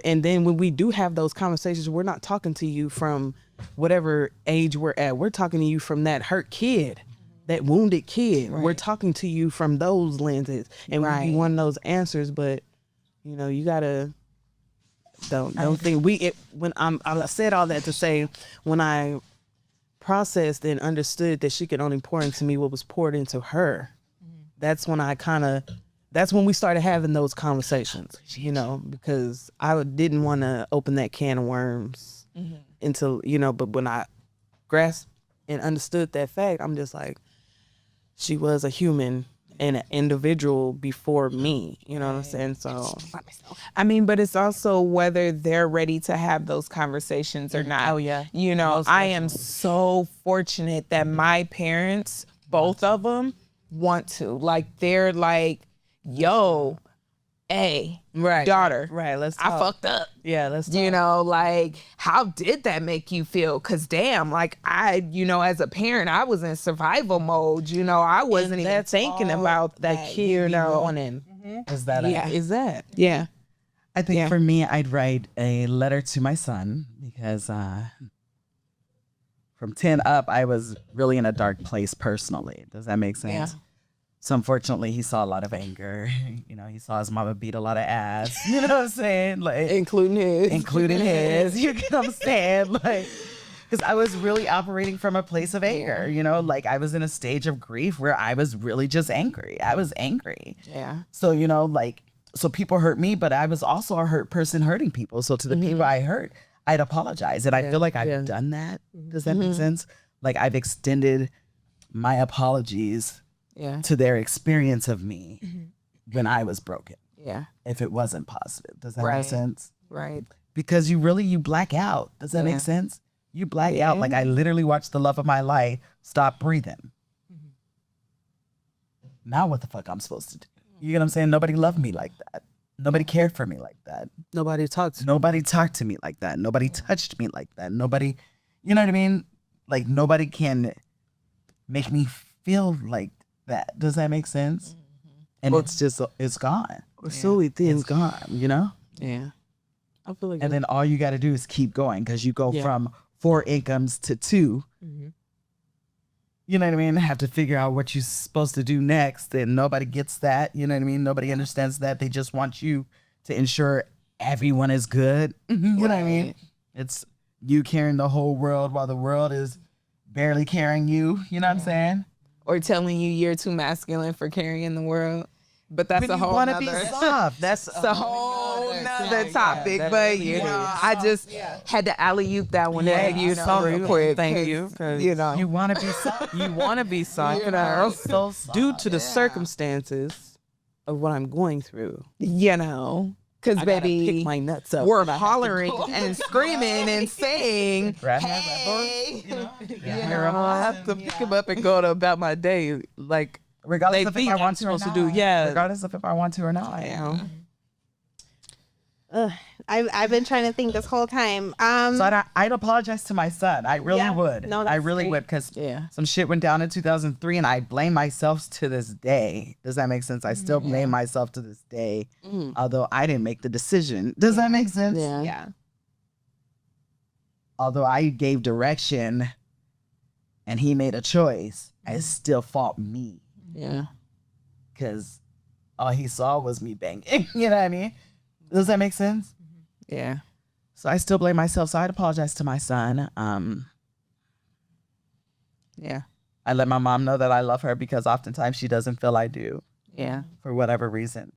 And then when we do have those conversations, we're not talking to you from whatever age we're at. We're talking to you from that hurt kid, that wounded kid. Right. We're talking to you from those lenses, and we want those answers. But you gotta don't think I said all that to say, when I processed and understood that she could only pour into me what was poured into her, that's when we started having those conversations, because I didn't want to open that can of worms until, but when I grasped and understood that fact, I'm just like, she was a human and an individual before me, you know what I'm saying? So, I mean, but it's also whether they're ready to have those conversations or not. Oh, yeah. I am so fortunate that my parents, both of them, want to. Like, they're like, yo, hey, daughter, let's talk. I fucked up. Yeah, let's talk. Like, how did that make you feel? Because damn, like, I, as a parent, I was in survival mode. I wasn't even thinking about that kid wanting. Is that is that? Yeah. I think for me, I'd write a letter to my son, because from 10 up, I was really in a dark place personally. Does that make sense? Yeah. So unfortunately, he saw a lot of anger. He saw his mama beat a lot of ass. You know what I'm saying? Like, including his. You get what I'm saying? Like, because I was really operating from a place of anger. Like, I was in a stage of grief where I was really just angry. I was angry. Yeah. So so people hurt me, but I was also a hurt person hurting people. So to the people I hurt, I'd apologize, and I feel like I've done that. Does that make sense? Like, I've extended my apologies to their experience of me when I was broken. Yeah. If it wasn't positive. Does that make sense? Right. Because you black out. Does that make sense? You black out. Like, I literally watched the love of my life stop breathing. Now what the fuck I'm supposed to do? You get what I'm saying? Nobody loved me like that. Nobody cared for me like that. Nobody talked to me like that. Nobody touched me like that. Nobody, you know what I mean? Like, nobody can make me feel like that. Does that make sense? And it's gone. Or so we think. It's gone, Yeah. I feel like and then all you got to do is keep going, because you go from 4 incomes to 2. You know what I mean? Have to figure out what you're supposed to do next, and nobody gets that. You know what I mean? Nobody understands that. They just want you to ensure everyone is good. You know what I mean? It's you carrying the whole world while the world is barely carrying you. You know what I'm saying? Or telling you you're too masculine for carrying the world. But that's a whole nother. Be soft. That's a whole nother topic. But I just had to alley-oop that one at real quick. Thank you. You want to be soft. You want to be soft. So soft. Due to the circumstances of what I'm going through. Because, baby, pick my nuts up. We're hollering and screaming and saying, hey. I have to pick him up and go about my day. Like, regardless of if I want to or supposed not. to do. Yeah. Regardless of if I want to or not. I've been trying to think this whole time. So I'd apologize to my son. I really would. No, I really would, because some shit went down in 2003, and I blame myself to this day. Does that make sense? I still blame myself to this day, although I didn't make the decision. Does that make sense? Yeah. Although I gave direction and he made a choice, I still fought me. Yeah. Because all he saw was me banging. You know what I mean? Does that make sense? Yeah. So I still blame myself. So I'd apologize to my son. Yeah. I let my mom know that I love her, because oftentimes she doesn't feel I do. Yeah. For whatever reason.